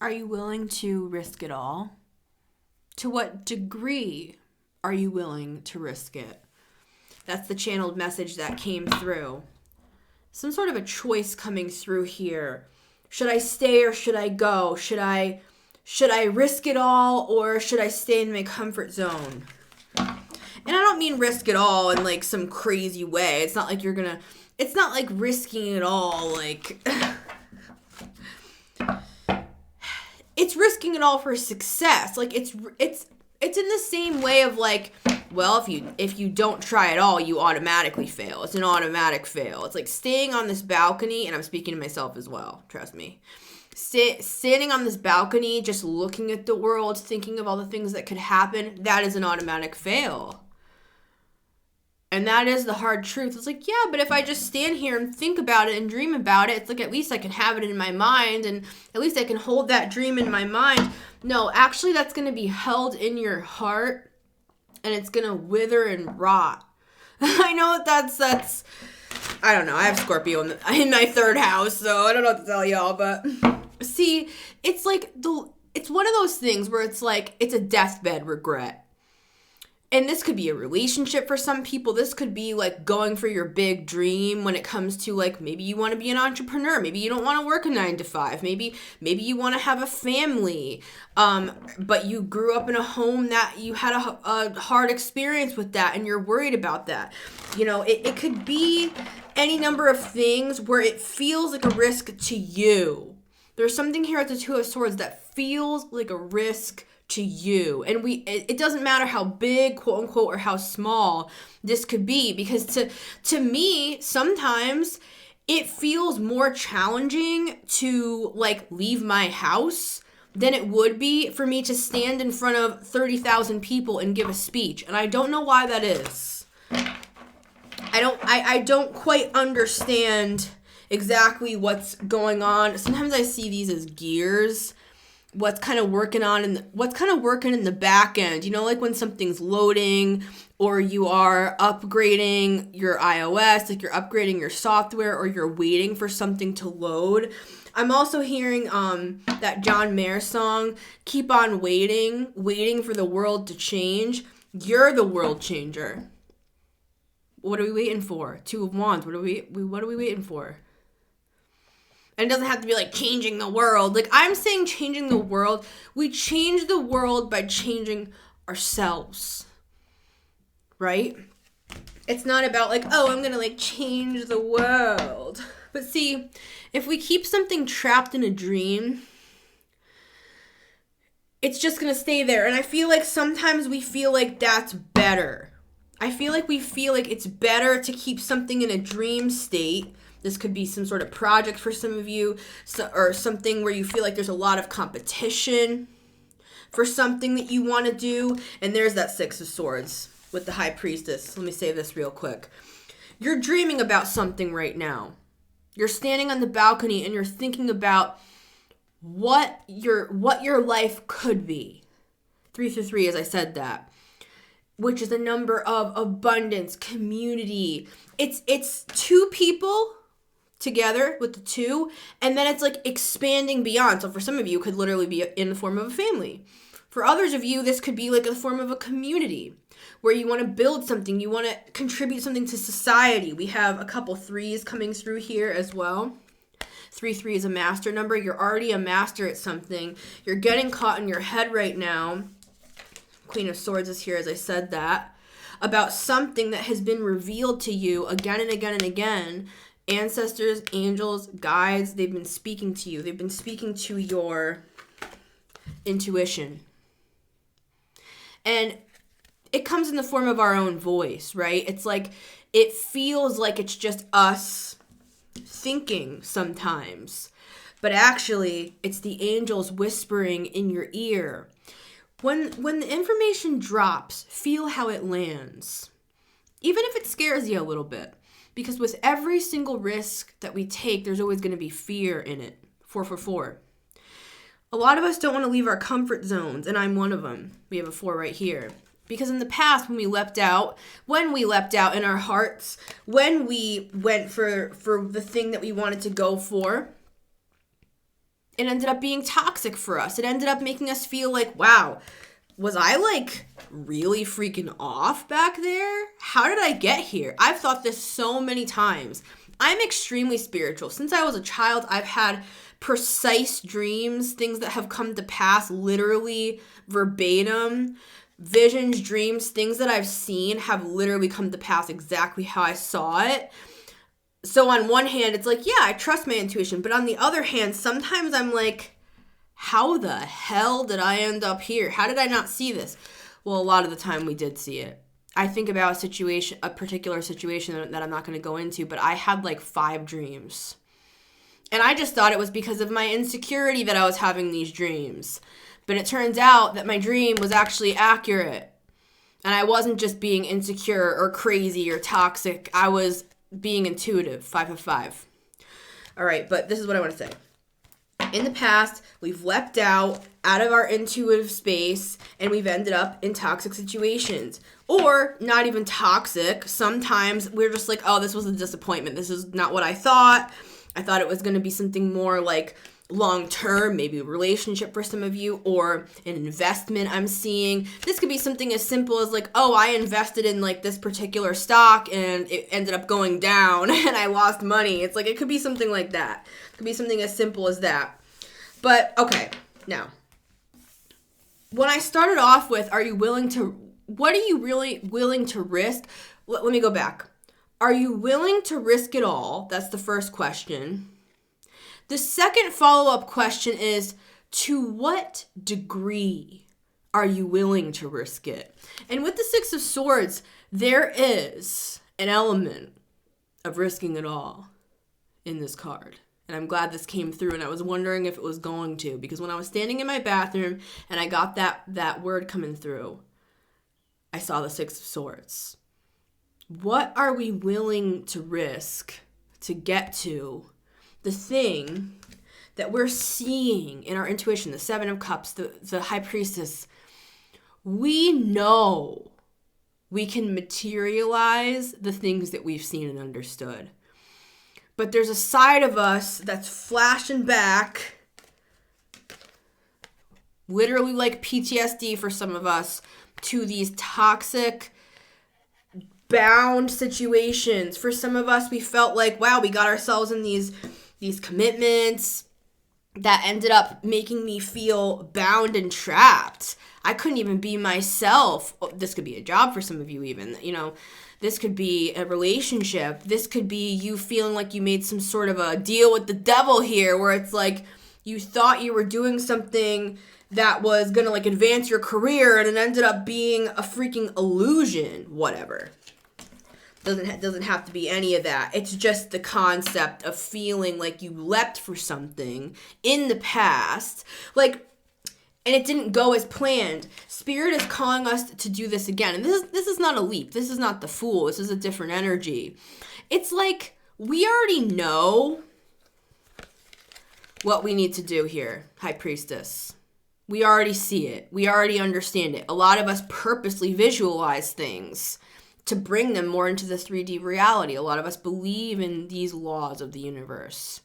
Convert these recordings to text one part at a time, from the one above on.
Are you willing to risk it all? To what degree are you willing to risk it? That's the channeled message that came through. Some sort of a choice coming through here. Should I stay or should I go? Should I risk it all or should I stay in my comfort zone? And I don't mean risk it all in like some crazy way. It's not like it's not like risking it all like it's risking it all for success. Like it's in the same way of like, well, if you don't try at all, you automatically fail. It's an automatic fail. It's like staying on this balcony, and I'm speaking to myself as well, trust me. Standing on this balcony, just looking at the world, thinking of all the things that could happen, that is an automatic fail. And that is the hard truth. It's like, yeah, but if I just stand here and think about it and dream about it, it's like at least I can have it in my mind and at least I can hold that dream in my mind. No, actually that's going to be held in your heart and it's going to wither and rot. I know that's I don't know. I have Scorpio in my third house, so I don't know what to tell y'all, but see, it's like it's one of those things where it's like it's a deathbed regret. And this could be a relationship for some people. This could be like going for your big dream when it comes to like maybe you want to be an entrepreneur. Maybe you don't want to work a 9 to 5. Maybe you want to have a family. But you grew up in a home that you had a hard experience with that and you're worried about that. You know, it could be any number of things where it feels like a risk to you. There's something here at the Two of Swords that feels like a risk to you. And it doesn't matter how big, quote unquote, or how small this could be, because to me, sometimes it feels more challenging to like leave my house than it would be for me to stand in front of 30,000 people and give a speech. And I don't know why that is. I don't quite understand exactly what's going on. Sometimes I see these as gears. What's kind of working in the back end, you know, like when something's loading or you are upgrading your iOS, like you're upgrading your software or you're waiting for something to load. I'm also hearing that John Mayer song, Keep on Waiting for the World to Change. You're the world changer. What are we waiting for? Two of Wands. What are we waiting for? And it doesn't have to be like changing the world. Like I'm saying changing the world. We change the world by changing ourselves. Right? It's not about like, oh, I'm going to like change the world. But see, if we keep something trapped in a dream, it's just going to stay there. And I feel like sometimes we feel like that's better. I feel like we feel like it's better to keep something in a dream state. This could be some sort of project for some of you, or something where you feel like there's a lot of competition for something that you want to do. And there's that Six of Swords with the High Priestess. Let me save this real quick. You're dreaming about something right now. You're standing on the balcony and you're thinking about what your life could be. 3 through 3, as I said that. Which is a number of abundance, community. It's two people together with the two, and then it's like expanding beyond. So for some of you, it could literally be in the form of a family. For others of you, this could be like a form of a community where you want to build something, you want to contribute something to society. We have a couple 3s coming through here as well. 3 is a master number. You're already a master at something. You're getting caught in your head right now. Queen of Swords is here, as I said that, about something that has been revealed to you again and again and again. Ancestors, angels, guides, they've been speaking to you. They've been speaking to your intuition. And it comes in the form of our own voice, right? It's like, it feels like it's just us thinking sometimes. But actually, it's the angels whispering in your ear. When the information drops, feel how it lands. Even if it scares you a little bit. Because with every single risk that we take, there's always going to be fear in it. 4. A lot of us don't want to leave our comfort zones, and I'm one of them. We have a 4 right here. Because in the past, when we leapt out in our hearts, when we went for the thing that we wanted to go for, it ended up being toxic for us. It ended up making us feel like, wow, was I like really freaking off back there? How did I get here? I've thought this so many times. I'm extremely spiritual. Since I was a child, I've had precise dreams, things that have come to pass literally verbatim. Visions, dreams, things that I've seen have literally come to pass exactly how I saw it. So on one hand, it's like, yeah, I trust my intuition. But on the other hand, sometimes I'm like, how the hell did I end up here? How did I not see this? Well, a lot of the time we did see it. I think about a particular situation that I'm not going to go into, but I had like 5 dreams. And I just thought it was because of my insecurity that I was having these dreams. But it turns out that my dream was actually accurate. And I wasn't just being insecure or crazy or toxic. I was being intuitive. 5 of 5. All right, but this is what I want to say. In the past, we've leapt out of our intuitive space and we've ended up in toxic situations. Or not even toxic. Sometimes we're just like, oh, this was a disappointment. This is not what I thought. I thought it was going to be something more like long-term, maybe a relationship for some of you, or an investment I'm seeing. This could be something as simple as like, oh, I invested in like this particular stock and it ended up going down and I lost money. It's like, it could be something like that. It could be something as simple as that. But okay, now, when I started off with, what are you really willing to risk? Let me go back. Are you willing to risk it all? That's the first question. The second follow-up question is, to what degree are you willing to risk it? And with the 6 of Swords, there is an element of risking it all in this card. And I'm glad this came through, and I was wondering if it was going to, because when I was standing in my bathroom and I got that word coming through, I saw the 6 of Swords. What are we willing to risk to get to the thing that we're seeing in our intuition, the 7 of Cups, the High Priestess? We know we can materialize the things that we've seen and understood. But there's a side of us that's flashing back, literally like PTSD for some of us, to these toxic, bound situations. For some of us, we felt like, wow, we got ourselves in these commitments that ended up making me feel bound and trapped. I couldn't even be myself. This could be a job for some of you even, this could be a relationship. This could be you feeling like you made some sort of a deal with the devil here, where it's like you thought you were doing something that was going to like advance your career and it ended up being a freaking illusion. Whatever. Doesn't have to be any of that. It's just the concept of feeling like you leapt for something in the past, and it didn't go as planned. Spirit is calling us to do this again. And this is not a leap. This is not the Fool. This is a different energy. It's like we already know what we need to do here, High Priestess. We already see it. We already understand it. A lot of us purposely visualize things to bring them more into the 3D reality. A lot of us believe in these laws of the universe,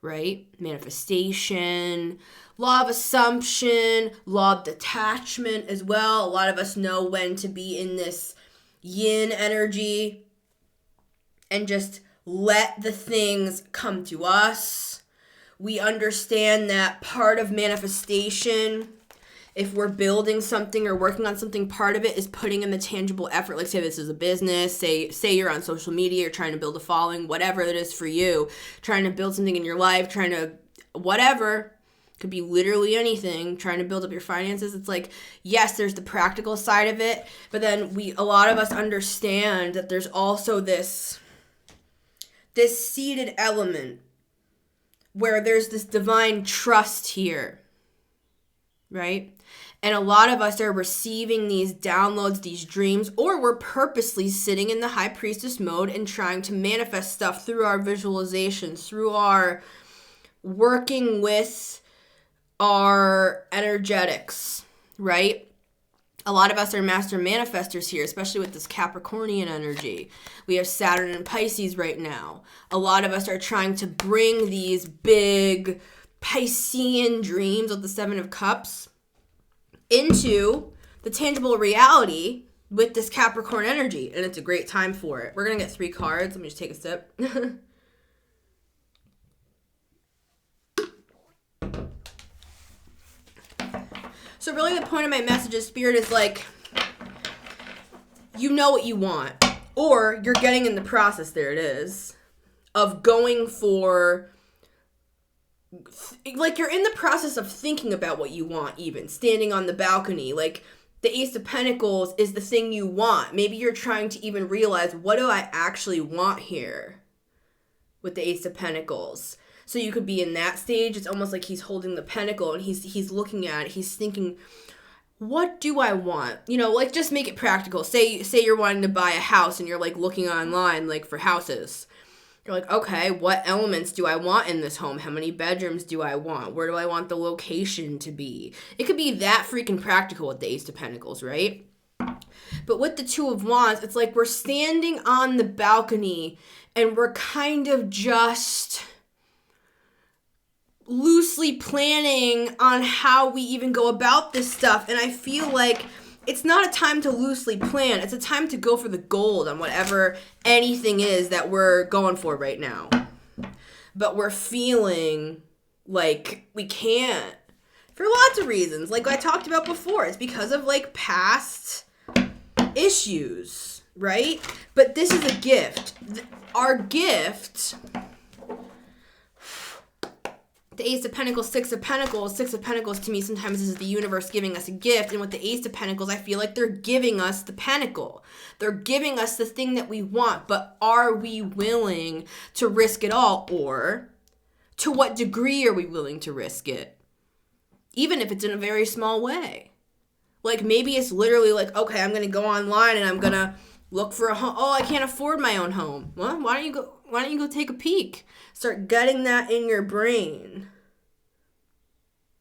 right? Manifestation, law of assumption, law of detachment as well. A lot of us know when to be in this yin energy and just let the things come to us. We understand that part of manifestation, if we're building something or working on something, part of it is putting in the tangible effort. Like say this is a business, say you're on social media, you're trying to build a following, whatever it is for you, trying to build something in your life, trying to whatever, could be literally anything, trying to build up your finances. It's like, yes, there's the practical side of it, but then a lot of us understand that there's also this seated element where there's this divine trust here, right? And a lot of us are receiving these downloads, these dreams, or we're purposely sitting in the High Priestess mode and trying to manifest stuff through our visualizations, through our working with our energetics, right? A lot of us are master manifestors here, especially with this Capricornian energy. We have Saturn and Pisces right now. A lot of us are trying to bring these big Piscean dreams with the Seven of Cups into the tangible reality with this Capricorn energy. And it's a great time for it. We're going to get 3 cards. Let me just take a sip. So really the point of my message is Spirit is like, you know what you want. Or you're getting in the process, there it is, of going for, like you're in the process of thinking about what you want even. Standing on the balcony, like the Ace of Pentacles is the thing you want. Maybe you're trying to even realize, what do I actually want here with the Ace of Pentacles? So you could be in that stage. It's almost like he's holding the pentacle and he's looking at it. He's thinking, what do I want? You know, like just make it practical. Say you're wanting to buy a house and you're like looking online like for houses. You're like, okay, what elements do I want in this home? How many bedrooms do I want? Where do I want the location to be? It could be that freaking practical with the Ace of Pentacles, right? But with the Two of Wands, it's like we're standing on the balcony and we're kind of just loosely planning on how we even go about this stuff. And I feel like it's not a time to loosely plan. It's a time to go for the gold on whatever anything is that we're going for right now. But we're feeling like we can't for lots of reasons. Like I talked about before, it's because of like past issues, right? But this is a gift. Our gift, the Ace of Pentacles, Six of Pentacles. Six of Pentacles to me sometimes is the universe giving us a gift. And with the Ace of Pentacles, I feel like they're giving us the pentacle. They're giving us the thing that we want. But are we willing to risk it all? Or to what degree are we willing to risk it? Even if it's in a very small way. Like maybe it's literally like, okay, I'm going to go online and I'm going to look for a home. Oh, I can't afford my own home. Well, why don't you go take a peek? Start gutting that in your brain.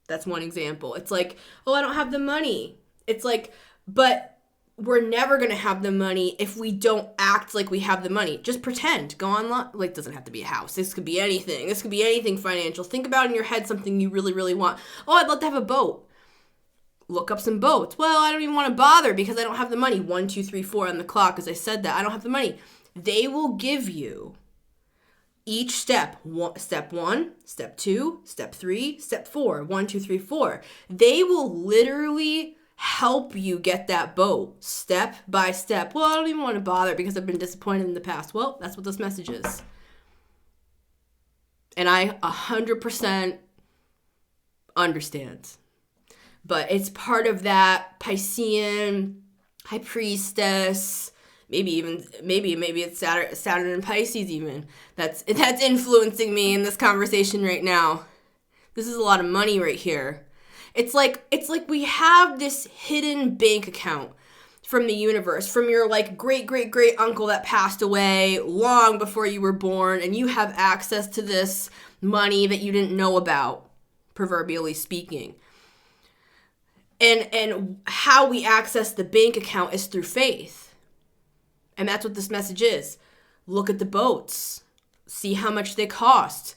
That's one example. It's like, oh, I don't have the money. It's like, but we're never going to have the money if we don't act like we have the money. Just pretend. Go online. Like, doesn't have to be a house. This could be anything. This could be anything financial. Think about in your head something you really, really want. Oh, I'd love to have a boat. Look up some boats. Well, I don't even want to bother because I don't have the money. 1, 2, 3, 4 on the clock. As I said that, I don't have the money. They will give you each step. Step 1, step 2, step 3, step 4. 1, 2, 3, 4. They will literally help you get that boat step by step. Well, I don't even want to bother because I've been disappointed in the past. Well, that's what this message is. And I 100% understand. But it's part of that Piscean, High Priestess, maybe it's Saturn and Pisces even. That's influencing me in this conversation right now. This is a lot of money right here. It's like we have this hidden bank account from the universe, from your like great uncle that passed away long before you were born, and you have access to this money that you didn't know about, proverbially speaking. And how we access the bank account is through faith. And that's what this message is. Look at the boats. See how much they cost.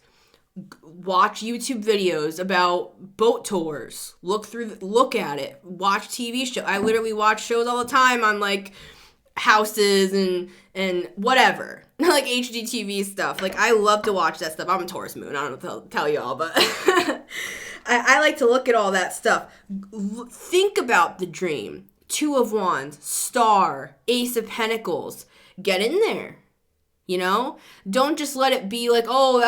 Watch YouTube videos about boat tours. Look at it. Watch TV shows. I literally watch shows all the time on like houses and whatever. Like HGTV stuff. Like I love to watch that stuff. I'm a Taurus moon. I don't know what to tell y'all, but I like to look at all that stuff. Think about the dream. Two of Wands, Star, Ace of Pentacles. Get in there. You know? Don't just let it be like, oh,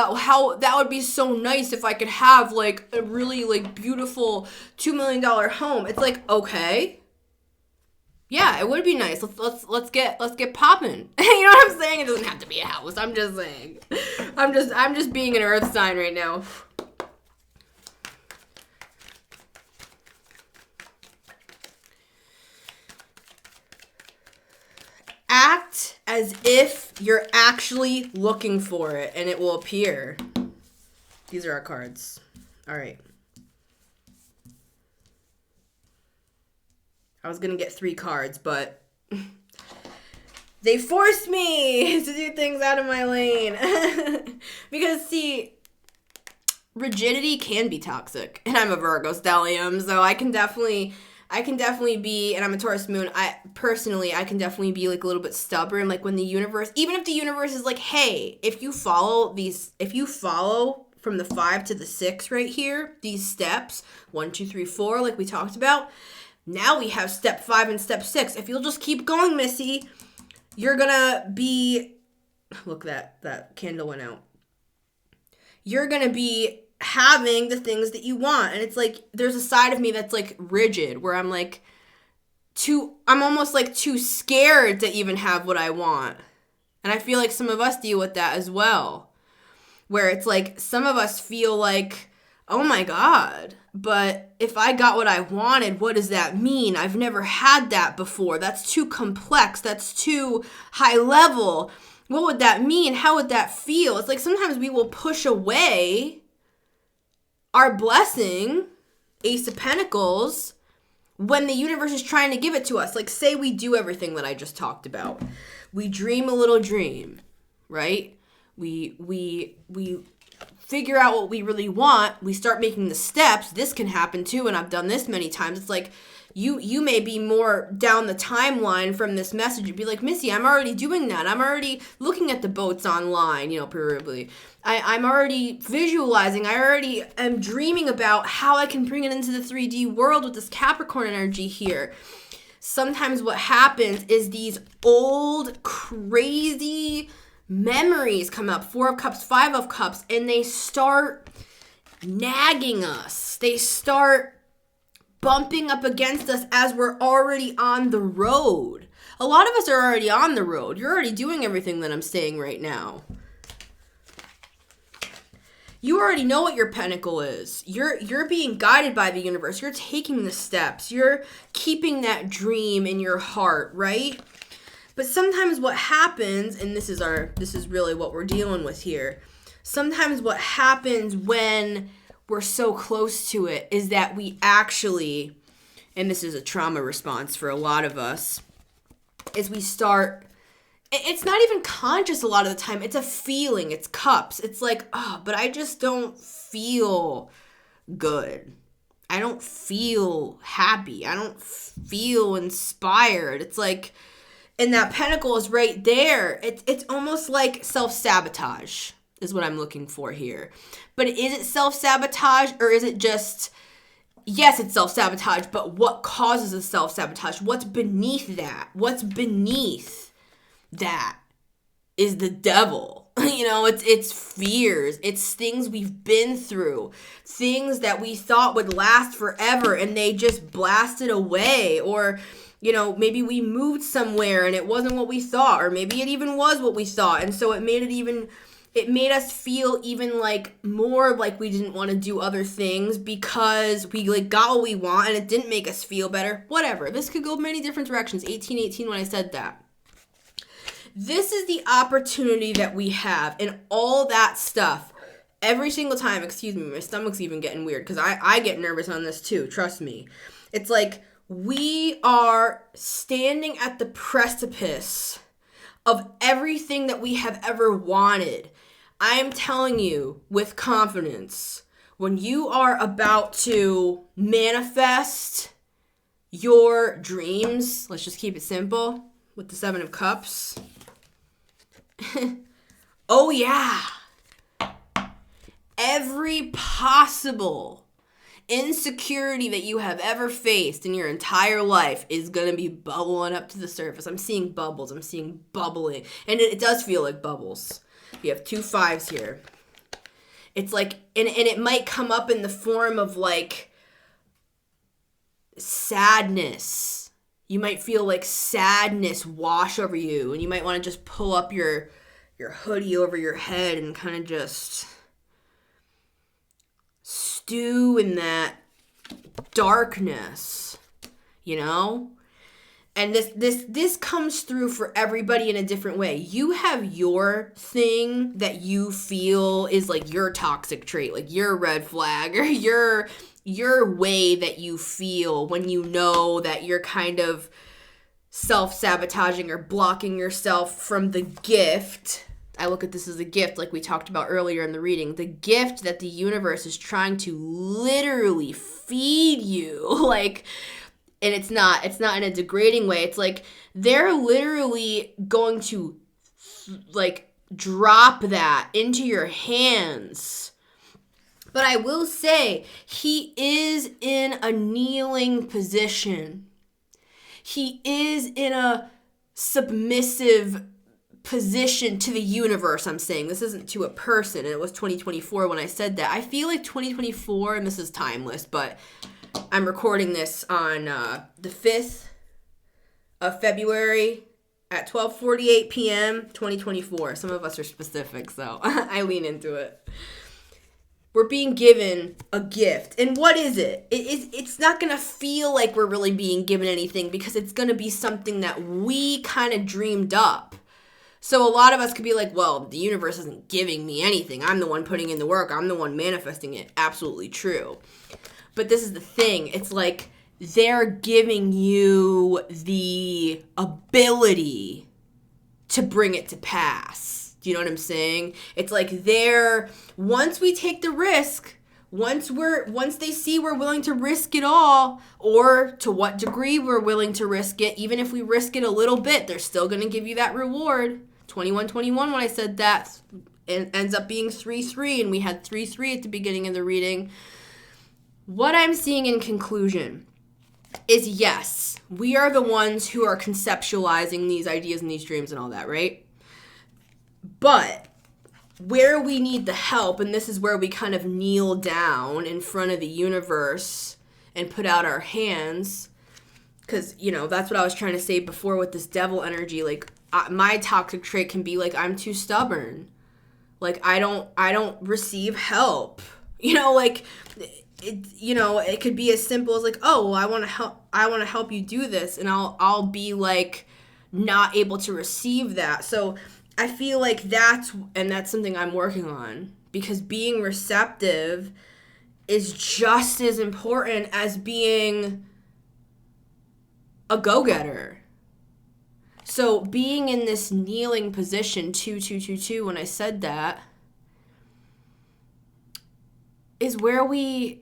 that would be so nice if I could have like a really like beautiful $2 million home. It's like, okay. Yeah, it would be nice. Let's get popping. You know what I'm saying? It doesn't have to be a house. I'm just saying. I'm just being an earth sign right now. Act as if you're actually looking for it and it will appear. These are our cards. All right. I was going to get 3 cards, but they forced me to do things out of my lane. Because, see, rigidity can be toxic. And I'm a Virgo stellium, so I can definitely be, and I'm a Taurus moon, I can definitely be like a little bit stubborn. Like when the universe, even if the universe is like, hey, if you follow from the 5 to the 6 right here, these steps, 1, 2, 3, 4, like we talked about, now we have step 5 and step 6. If you'll just keep going, Missy, you're gonna be, look, that candle went out. You're gonna be having the things that you want. And it's like, there's a side of me that's like rigid, where I'm like I'm almost like too scared to even have what I want. And I feel like some of us deal with that as well, where it's like some of us feel like, oh my God, but if I got what I wanted, what does that mean? I've never had that before. That's too complex. That's too high level. What would that mean? How would that feel? It's like sometimes we will push away our blessing, Ace of Pentacles, when the universe is trying to give it to us. Like, say we do everything that I just talked about. We dream a little dream, right? We figure out what we really want. We start making the steps. This can happen too, and I've done this many times. It's like you may be more down the timeline from this message. You'd be like, Missy, I'm already doing that. I'm already looking at the boats online, preferably. I'm already visualizing. I already am dreaming about how I can bring it into the 3D world with this Capricorn energy here. Sometimes what happens is these old, crazy memories come up, 4 of Cups, 5 of Cups, and they start nagging us. They start bumping up against us as we're already on the road. A lot of us are already on the road. You're already doing everything that I'm saying right now. You already know what your pentacle is. You're being guided by the universe. You're taking the steps. You're keeping that dream in your heart, right? But sometimes what happens, and this is really what we're dealing with here. Sometimes what happens when we're so close to it is that we actually, and this is a trauma response for a lot of us, is we start, it's not even conscious a lot of the time. It's a feeling. It's cups. It's like, but I just don't feel good. I don't feel happy. I don't feel inspired. It's like, and that pentacle is right there. It's almost like self-sabotage is what I'm looking for here. But is it self-sabotage, or is it just, yes, it's self-sabotage, but what causes the self-sabotage? What's beneath that? What's beneath that is the devil. It's fears. It's things we've been through. Things that we thought would last forever and they just blasted away. Or, maybe we moved somewhere and it wasn't what we thought. Or maybe it even was what we thought. And so it made us feel even like more like we didn't want to do other things because we got what we want and it didn't make us feel better. Whatever. This could go many different directions. 1818 when I said that. This is the opportunity that we have, and all that stuff every single time. Excuse me, my stomach's even getting weird because I get nervous on this too. Trust me. It's like we are standing at the precipice of everything that we have ever wanted. I am telling you with confidence, when you are about to manifest your dreams, let's just keep it simple with the 7 of Cups. Oh yeah. Every possible insecurity that you have ever faced in your entire life is going to be bubbling up to the surface. I'm seeing bubbles. I'm seeing bubbling. And it does feel like bubbles. You have 2 5s here. It's like, and it might come up in the form of like sadness. You might feel like sadness wash over you, and you might want to just pull up your hoodie over your head and kind of just stew in that darkness, And this comes through for everybody in a different way. You have your thing that you feel is like your toxic trait, like your red flag, or your way that you feel when you know that you're kind of self-sabotaging or blocking yourself from the gift I look at this as a gift, like we talked about earlier in the reading. The gift that the universe is trying to literally feed you. Like, and it's not in a degrading way. It's like they're literally going to like drop that into your hands. But I will say, he is in a kneeling position. He is in a submissive position to the universe, I'm saying. This isn't to a person, and it was 2024 when I said that. I feel like 2024, and this is timeless, but I'm recording this on the 5th of February at 12:48 p.m., 2024. Some of us are specific, so I lean into it. We're being given a gift. And what is it? It's not going to feel like we're really being given anything because it's going to be something that we kind of dreamed up. So a lot of us could be like, well, the universe isn't giving me anything. I'm the one putting in the work. I'm the one manifesting it. Absolutely true. But this is the thing. It's like they're giving you the ability to bring it to pass. Do you know what I'm saying? It's like once we take the risk, once they see we're willing to risk it all, or to what degree we're willing to risk it, even if we risk it a little bit, they're still going to give you that reward. 2121, when I said that, it ends up being 3-3, and we had 3-3 at the beginning of the reading. What I'm seeing in conclusion is, yes, we are the ones who are conceptualizing these ideas and these dreams and all that, right? But where we need the help, and this is where we kind of kneel down in front of the universe and put out our hands, because, that's what I was trying to say before with this devil energy. Like, my toxic trait can be like, I'm too stubborn. Like, I don't receive help. Like, it could be as simple as like, oh, well, I want to help you do this, and I'll be like not able to receive that. So I feel like that's something I'm working on, because being receptive is just as important as being a go-getter. So being in this kneeling position, 2-2-2-2, when I said that, is where we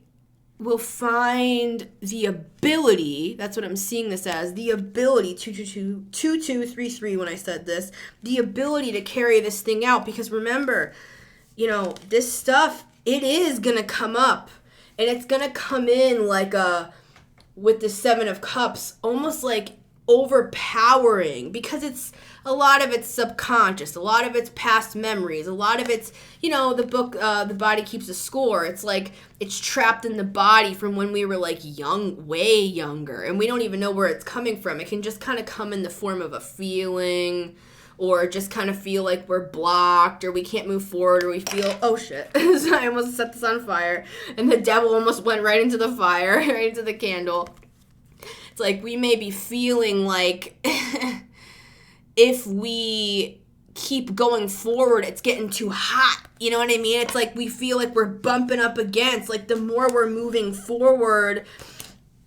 will find the ability, that's what I'm seeing this as, the ability, 2-2-2-2-3-3 when I said this, the ability to carry this thing out. Because remember, this stuff, it is going to come up, and it's going to come in like with the 7 of Cups, almost like overpowering, because a lot of it's subconscious, a lot of it's past memories, a lot of it's, the book, The Body Keeps a Score. It's like it's trapped in the body from when we were like way younger, and we don't even know where it's coming from. It can just kind of come in the form of a feeling, or just kind of feel like we're blocked, or we can't move forward, or we feel, oh shit, so I almost set this on fire, and the devil almost went right into the fire, right into the candle. It's like we may be feeling like if we keep going forward, it's getting too hot. You know what I mean? It's like we feel like we're bumping up against, like the more we're moving forward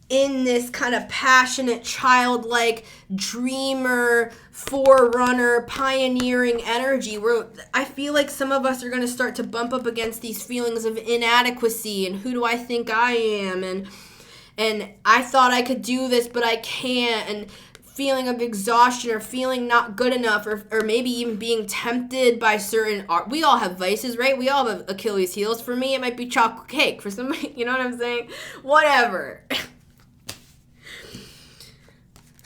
in this kind of passionate, childlike, dreamer, forerunner, pioneering energy, where I feel like some of us are going to start to bump up against these feelings of inadequacy and who do I think I am, and I thought I could do this, but I can't, and feeling of exhaustion, or feeling not good enough, or maybe even being tempted by certain art. We all have vices, right? We all have Achilles heels. For me, it might be chocolate cake. For somebody, you know what I'm saying? Whatever.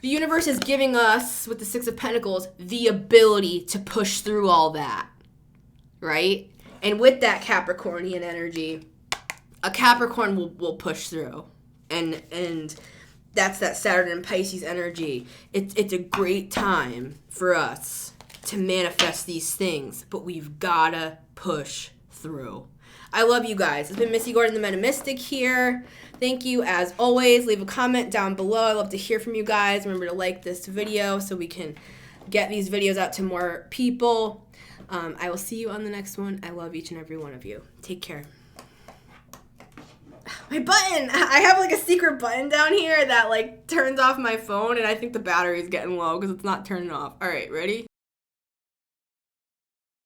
The universe is giving us, with the 6 of Pentacles, the ability to push through all that, right? And with that Capricornian energy, a Capricorn will push through. And that's that Saturn and Pisces energy. It's a great time for us to manifest these things, but we've gotta push through. I love you guys. It's been Missy Gordon, the Metamystic here. Thank you, as always. Leave a comment down below. I love to hear from you guys. Remember to like this video so we can get these videos out to more people. I will see you on the next one. I love each and every one of you. Take care. My button! I have like a secret button down here that like turns off my phone, and I think the battery is getting low because it's not turning off. All right, ready?